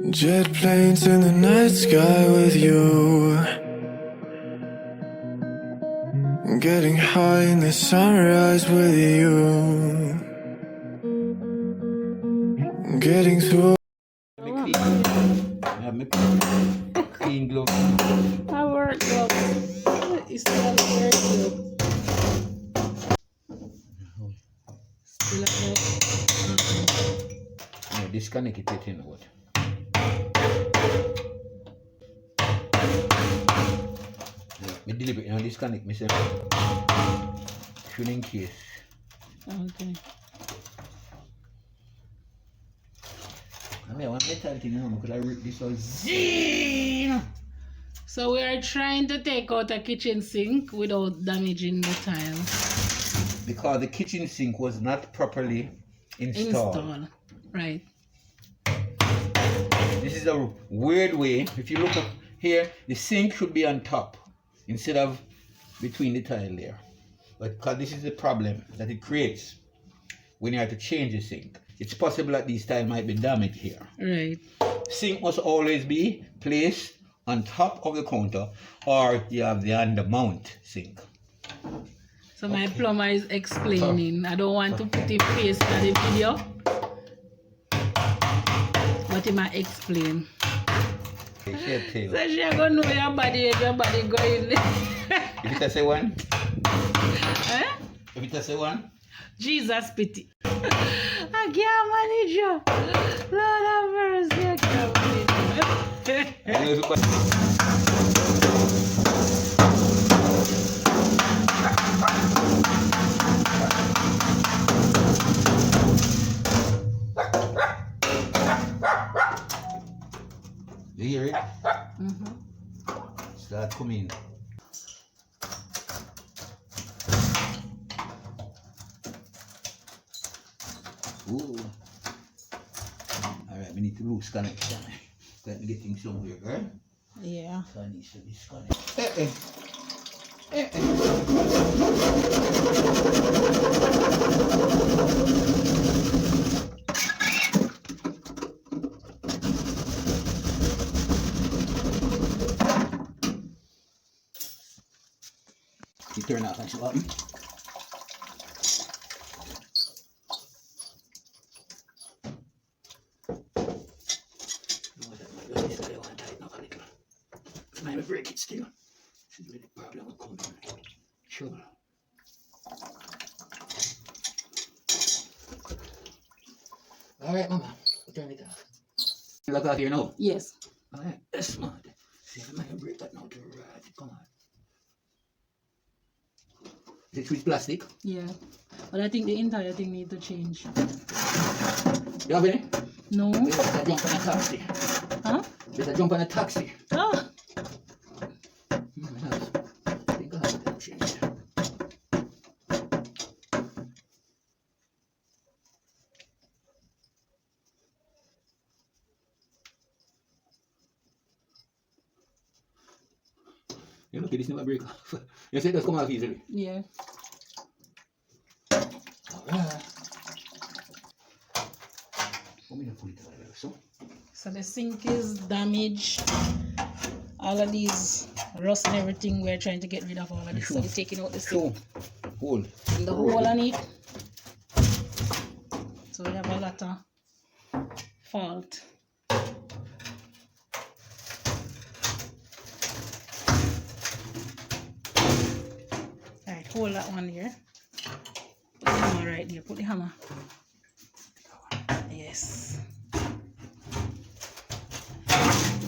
Jet planes in the night sky with you, getting high in the sunrise with you, getting through. Clean glove. I work up. It's still work up. Still at work. No, disconnect it in what? Me deliberate now disconnect myself. Shooting case. Okay. I mean, one metal thing, you know, because I rip this all zing. So we are trying to take out a kitchen sink without damaging the tile. Because the kitchen sink was not properly installed. Right. This is a weird way. If you look up here, the sink should be on top instead of between the tile there. But because this is the problem that it creates when you have to change the sink. It's possible that these tiles might be damaged here. Right. Sink must always be placed on top of the counter, or you have the under mount sink. So my plumber is explaining. I don't want to put him face in the video, but he might explain. So she gonna know your body going. If it say one? Eh? If it say one? Jesus pity. I can't manage you. Lord have mercy, I can't manage you. You hear it? Mm-hmm. Start coming. Ooh. Alright, we need to lose connection. Let me get things somewhere, right? Yeah. So I need to disconnect. You turn off and show up. Might break it still. This is where the problem will come in. Trouble. Alright, Mama. We'll turn it off. You look out here now? Yes. Alright, that's smart. See, I might break that now to right. Come on. Is it with plastic? Yeah. But I think the entire thing needs to change. You have any? No. Better jump on a taxi. Huh? Better jump on a taxi. Oh. I think I have to change it. You look at this never break off. You say it does come off easily. Yeah. Alright. Let me put it away. So the sink is damaged. All of these rust and everything, we're trying to get rid of all of this. So we're taking out the sink. Hole. And the hole on it. So we have a lot of fault. Alright, hold that one here. Put the hammer right there. Put the hammer. Yes.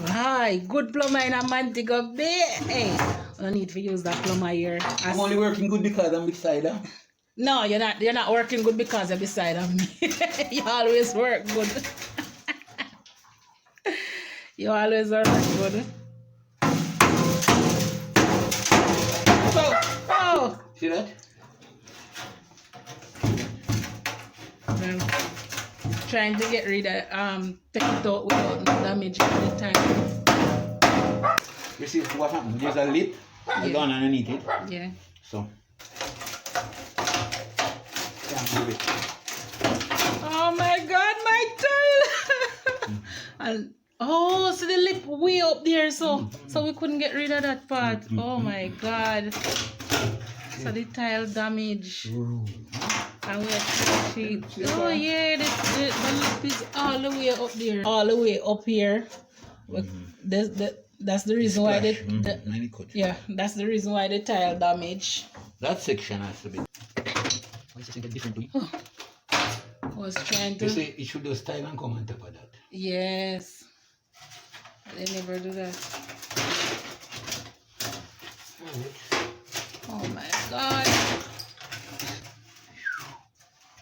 Hi, good plumber in a Montego Bay. Hey, I don't need to use that plumber here. I'm only working good because I'm beside her. No, you're not. You're not working good because you're beside of me. You always work good. You always work good. Oh. See that? Well, trying to get rid of take it out without damage any time. You see what happened? There's a lip gone underneath it. Yeah. So can't move it. Oh my God, my tile! Oh, so the lip way up there, so we couldn't get rid of that part. Oh my God. So the tile damage. And we are trying to, oh yeah, the lip is all the way up there. All the way up here. That's the reason why yeah, that's the reason why the tile damage. That section has to be. Why is it different? I was trying to. You see, it should just tile and come on top of that. Yes. They never do that. Oh my God.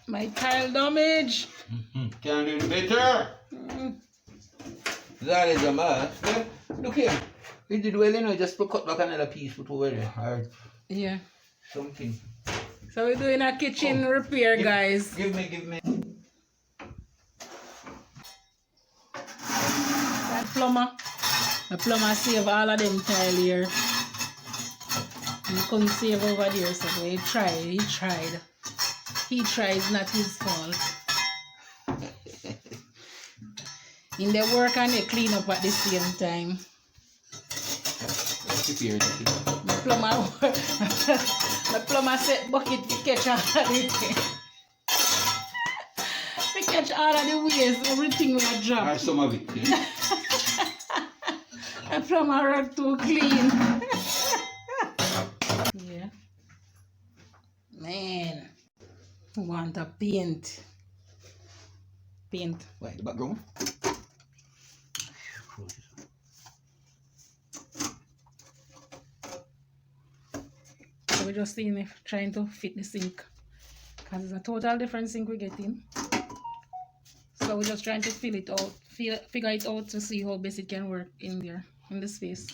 My tile damage. Can do it better. That is a must. Look here. We did well, you know, just cut back another piece, put over there. Or yeah. something. So we're doing a kitchen repair, guys. Give me. That plumber. The plumber saved all of them tile here. He couldn't save over there, so he tried. He tried, it's not his fault. In the work and they clean up at the same time. The plumber set bucket to catch all of the to catch all of the waste, everything we are dropped. Some of it. Yeah? The plumber rug too clean. Yeah. Man. Want a paint. Why, the background? So we're just seeing if trying to fit the sink. Because it's a total different sink we're getting. So we're just trying to figure it out to see how best it can work in there, in the space.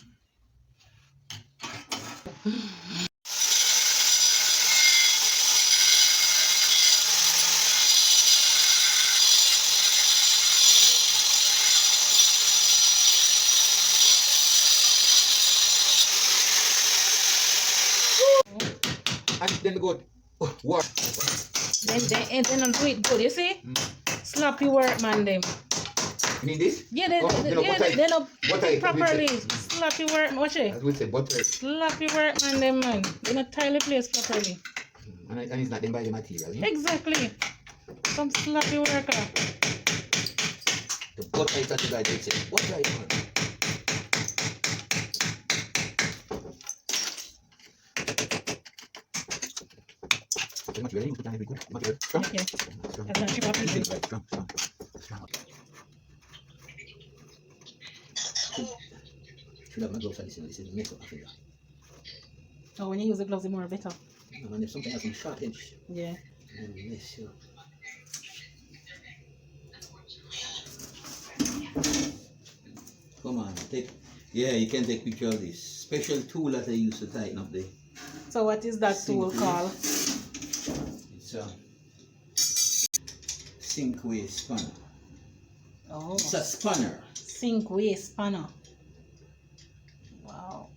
And then go work. Then do it good, you see? Sloppy work, man, them. You need this? Yeah, they don't properly. Sloppy work, watch it. As we say, butter. Sloppy work, man, them, man. They not tile the place properly. And it's not them by the material, yeah? Exactly. Some sloppy worker. The butter is that the guy they say, butter is man. The material you put on every good material. Strong? Yeah. Strong. That's not cheap up. Strong. Should have my gloves for this, this is mess up my finger. Oh, when you use the gloves, it's more better. And if something has some sharp edge, yeah. And mess you. Come on, take. Yeah, you can take picture of this special tool that I use to tighten up the. So what is that tool called? It's a sink waste spanner. Oh. It's a spanner. Sink waste spanner. Wow.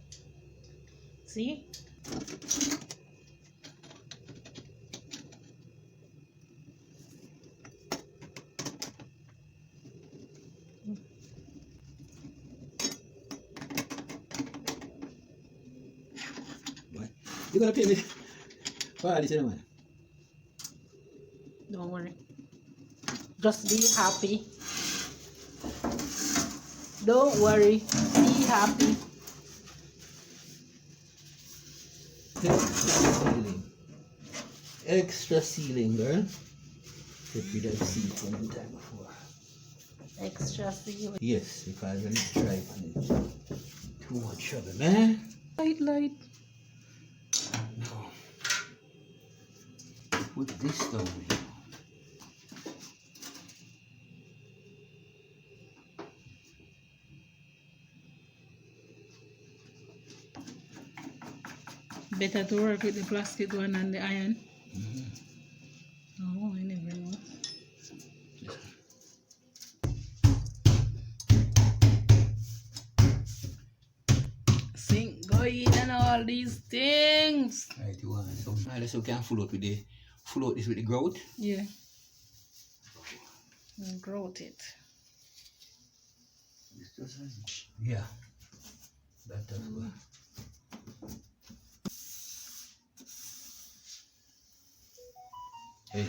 See? You're gonna pay me for all this, man. Don't worry. Just be happy. Don't worry. Be happy. Extra ceiling, girl. Get rid of seat from the time before. Extra ceiling. Yes, because when it's dry on it, too much trouble, man. Light. No. Put this down here. Better to work with the plastic one and the iron. Oh, I never know. Sink going and all these things. Right, you want some. Unless you can full out with the this with the grout. Yeah. And grout it. Yeah. That does well. Hey.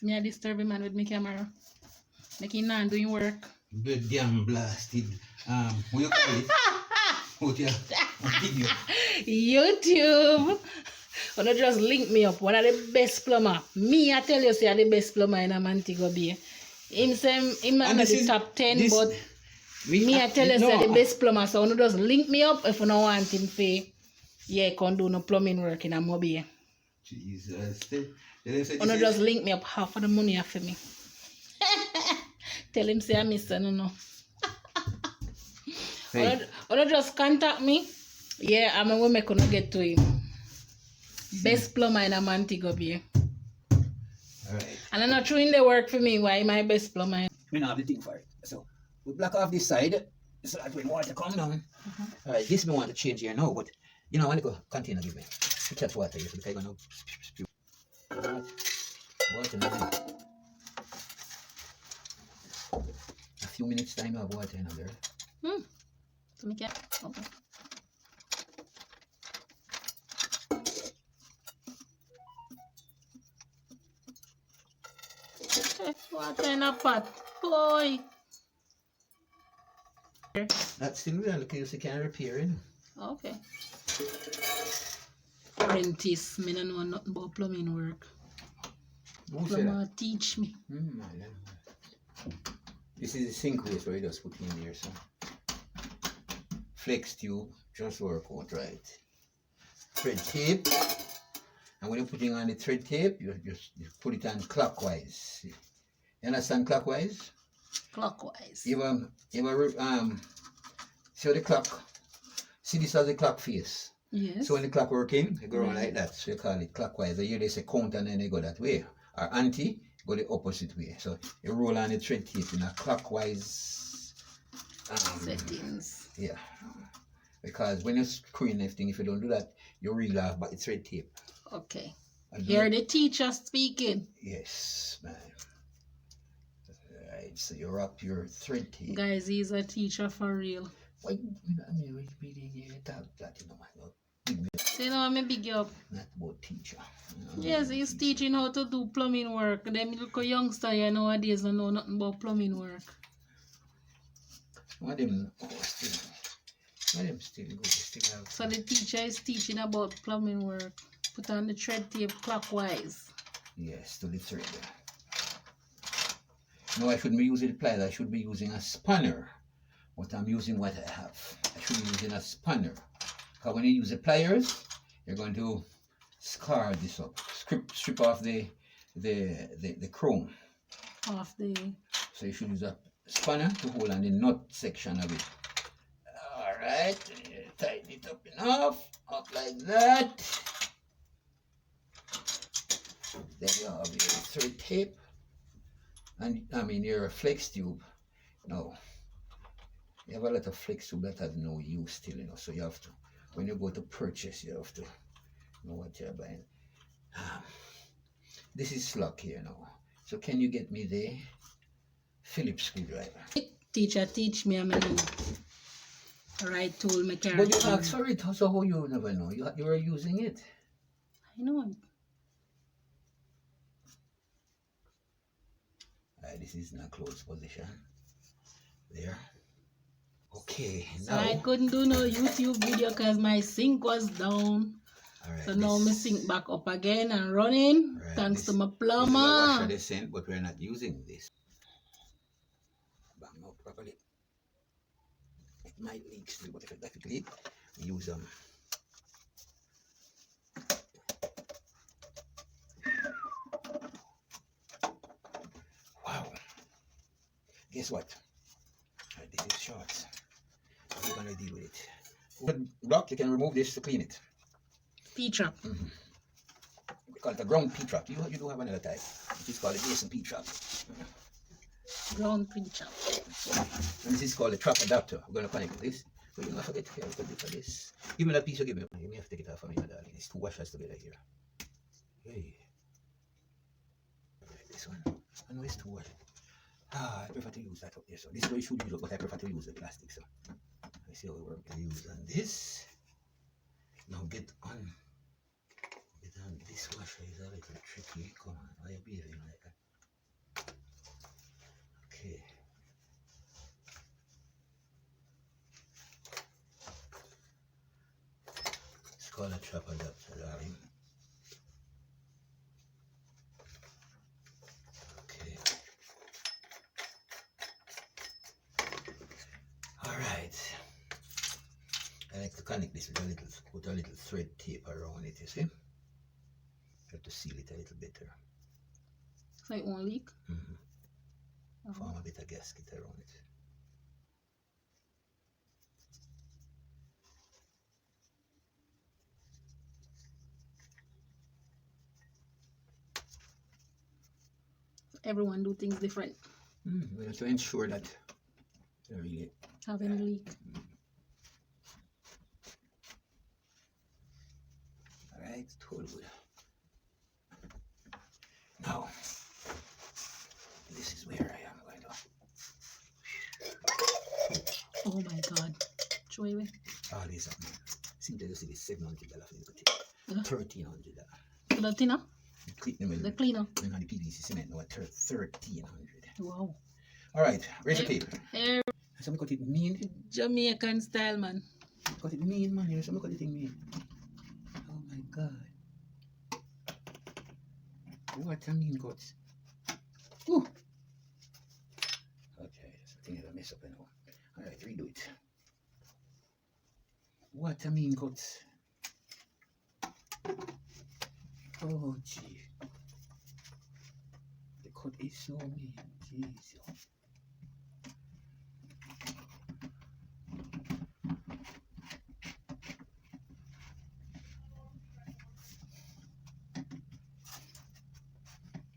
Me a disturb a man with my camera. Like he not doing work. Good damn blasted. What you call it? What you video? YouTube. Wanna just link me up. One of the best plumber. Me, I tell you, say, the best plumber in a Montego Bay. Him say, him not the top 10, but me, I tell you, say, the best plumber. So, wanna just link me up if you don't want him to, yeah, can do no plumbing work in a Mobile. Jesus. Wanna just link me up half of the money for me. Tell him, say, I miss him, no. Hey. Wanna just contact me. Yeah, I'm a woman gonna get to him. Best plumber in a Montego Bay. Alright. And I'm not doing the work for me. Why my best plumber? We don't have the thing for it. So we block off this side so that when water come down. Alright, this me want to change here now, but you know, I want to go container give me. Put that water here so the guy gonna spew. Water now. A few minutes time I have water in there. So me can okay. Water in a pot, boy. That's still real because you can repair it. Okay. Apprentice, me don't know nothing about plumbing work. Who said Plumber that? teach me. This is the sink waste where you just put in there, so flex tube just work out right. Thread tape, and when you're putting on the thread tape, you put it on clockwise. You understand clockwise? Clockwise. You see the clock. See this as the clock face. Yes. So when the clock working, you go around like that. So you call it clockwise. Here they say count and then they go that way. Or anti, go the opposite way. So you roll on the thread tape in a clockwise settings. Yeah. Because when you're screwing everything, if you don't do that, you reel off by the thread tape. Okay. Hear the teacher speaking. Yes, man. Alright, so you wrap your thread tape. Guys, he's a teacher for real. Why? I mean, we reading here, talk that, you know, man. So, you know, I'm a big up. Not about teacher. Yes, he's teaching how to do plumbing work. Them little youngster here nowadays don't know nothing about plumbing work. One of them still good. Still have. So the teacher is teaching about plumbing work. Put on the thread tape clockwise. Yes, to the thread. No, I shouldn't be using the pliers. I should be using a spanner. But I'm using what I have. I should be using a spanner. Because when you use the pliers, you're going to scar this up. Strip off the chrome. Off the... So you should use a spanner to hold on the nut section of it. Alright, tighten it up enough. Up like that. Then you have your thread tape. And I mean your flex tube. No. You have a lot of flex tube that has no use still, you know. So you have to, when you go to purchase, you have to know what you're buying. This is slack here now. So can you get me the Phillips screwdriver? Teacher teach me, I'm a right tool me carry. But you asked for it, so how you never know? You were using it. I know. This is in a closed position. There. Okay, So now. I couldn't do no YouTube video because my sink was down. Right, so now my sink back up again and running. Right, thanks to my This is a plumber. washer they sent, but we're not using this. Bang out properly. It might leak still, but if it doesn't leak, we use them. Wow. Guess what? This is short. We're gonna deal with it. Block, you can remove this to clean it. P-trap. We call it a ground P-trap. You do have another type. It is called a basin P-trap. Ground P-trap. And this is called a trap adapter. We're gonna connect this. But you're not forget here, we can do for this. Give me that piece you give me. You may have to take it off for me, my darling. It's two washers together here. Hey. Alright, this one. I know it's two washers. I prefer to use that up there. So this way should use up, but I prefer to use the plastic. So let's see how we work to use on this. Now get on this washer is a little tricky. Come on, why are you behaving like that? Okay. It's called a trap adapter, darling. Okay. Alright. I like to connect this with a little, put a little thread tape around it, you see? You have to seal it a little better. So it won't leak? Form a bit of gasket around it. Everyone do things different. We have to ensure that they really Have any leak. Alright, totally good. Now, this is where I am going to. Oh my god. Throw it away. All these up, man. Seem to see this $700 for the tip. $1,300. So the thinner? The cleaner. And on the PVC cement, no, $1,300. Wow. Alright, razor tape. Hair Some cut it mean. Jamaican style, man. Cut it mean, man. You know, some cut it thing mean. Oh my god. What a mean cuts. Ooh. Okay, that's the thing that I mess up now. Alright, redo it. What a mean cuts. Oh gee. The cut is so mean. Jeez.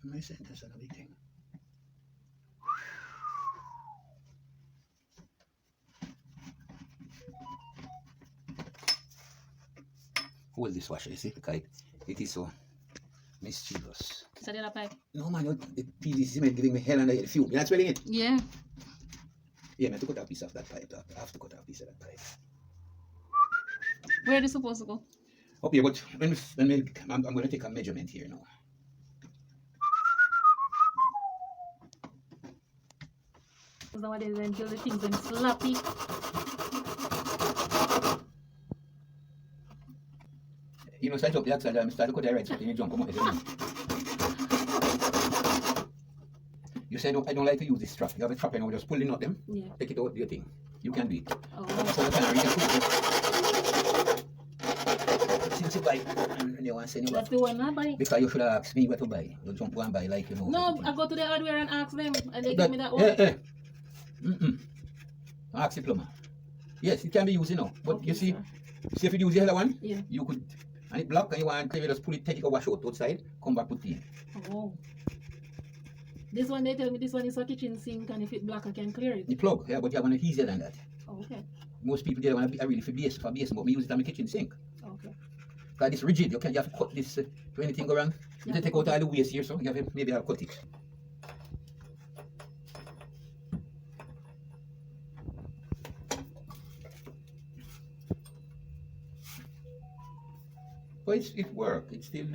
My sentence on a big thing. Hold this washer, you see, because it is so mischievous. Is that the other pipe? No man, the PVC cement giving me hell and the fume. You're not swelling it? Yeah. Yeah, man, to cut out a piece of that pipe. I have to cut out a piece of that pipe. Where is it supposed to go? Up here, but I'm going to take a measurement here now. Because nowadays until the things them sloppy. You know, start up the outside, start to cut the right side, and you jump, come on. You say, I don't like to use this strap. You have a strap, and just pulling out them. Yeah. Take it out, do your thing. You can do it. Oh. Since you buy, and you want to send you That's the one I buy. because you should have asked me what to buy. You jump and buy like you know. No, I go to the hardware and ask them, and they give me that one. Ask the plumber. Yes, it can be used, you know. But Okay, you see, sir. see if you use the other one, Yeah. you could, and it block, and you want to just pull it, take it, wash out outside, come back, put it in. Oh. This one, they tell me this one is a kitchen sink, and if it black, I can clear it. The plug, yeah, but you have one easier than that. Oh, okay. Most people get one really for base, but me use it on my kitchen sink. Okay. Because it's rigid, you have to cut this to anything go wrong. You Yeah. take out all the waste here, so you have to, maybe I'll cut it. But it worked, it's still.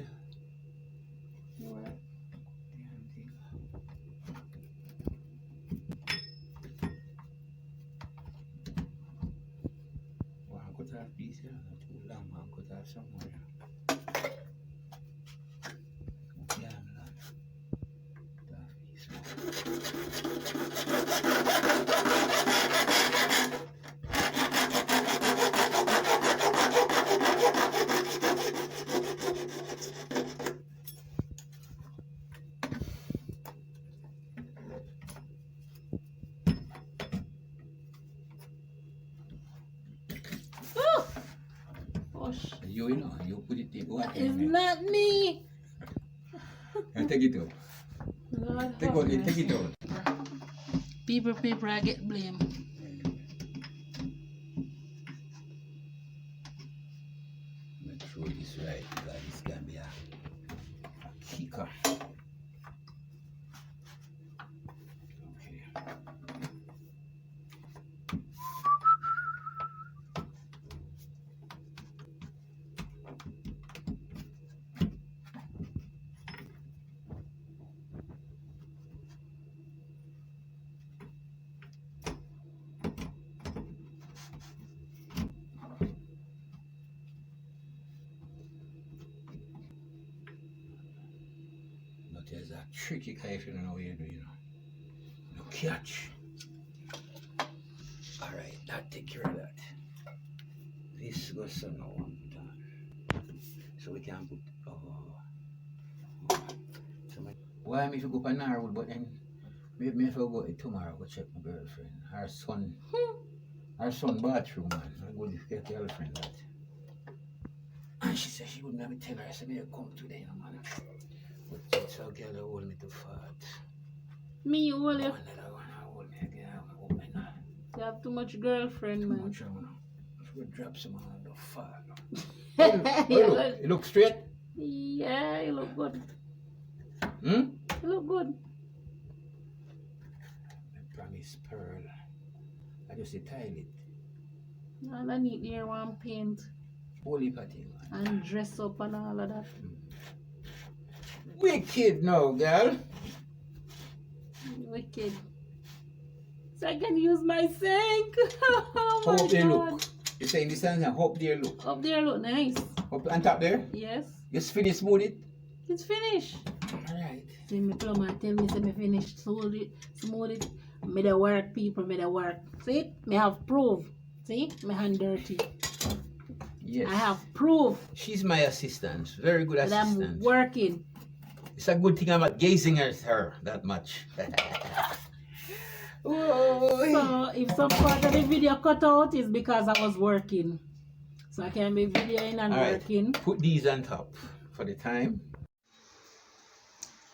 One cut off piece here, too long, one cut off somewhere. Yeah, man. Cut off piece. Gosh. You know, you put it in water. It's not me. And take it out. Lord Take have out it, take mercy. it out. People, I get blamed. Let's throw this right, because this can be a kicker. Okay. a tricky guy if you don't know what you do, you know. No catch. Alright, that take care of that. This goes so now done. So we can put so why am I if you go for Narwood, but then maybe if I go tomorrow go check my girlfriend. Her son bathroom man. I go get girlfriend that. And she said she wouldn't have me tell her, I said, may I come today, no man. But it's a girl that hold me too fat. Me, you hold you. Another one, I hold me again, I hold me now. You have too much girlfriend, man. Too much, if we drop some on the fall. You look straight? Yeah, you look good. Hmm? You look good. I promise Pearl. I just say tile it. And I need the one paint Holy patty, man. and dress up and all of that. Wicked now, girl. Wicked. So I can use my sink. Oh my Hope they God. look. You saying this time, hope they look. Up there look nice. Up on top there? Yes. Just finish smooth it? It's finished. Alright. See me plumber tell me say me finished smooth it. Me the work people, me the work. See? Me have proof. See? My hand dirty. Yes. I have proof She's my assistant. Very good that I'm assistant. working. It's a good thing I'm not gazing at her that much. Whoa. So if some part of the video cut out is because I was working. So I can be videoing and working. Put these on top for the time.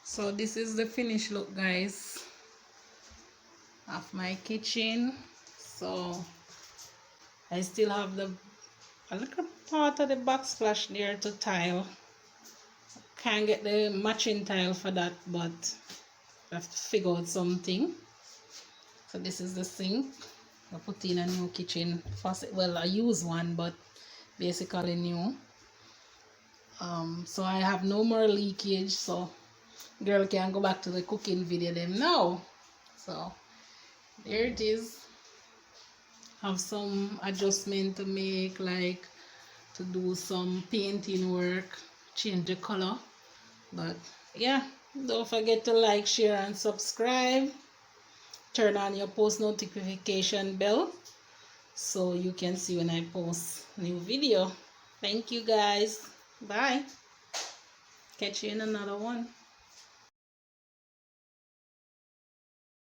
So this is the finished look, guys, of my kitchen. So I still have a little part of the backsplash there to tile. Can't get the matching tile for that, but I have to figure out something. So this is the sink. I put in a new kitchen faucet. Well, I use one, but basically new. So I have no more leakage, so girl can go back to the cooking video them now. So there it is. Have some adjustment to make, like to do some painting work, change the color. But yeah, don't forget to like, share and subscribe. Turn on your post notification bell so you can see when I post new video. Thank you guys. Bye. Catch you in another one.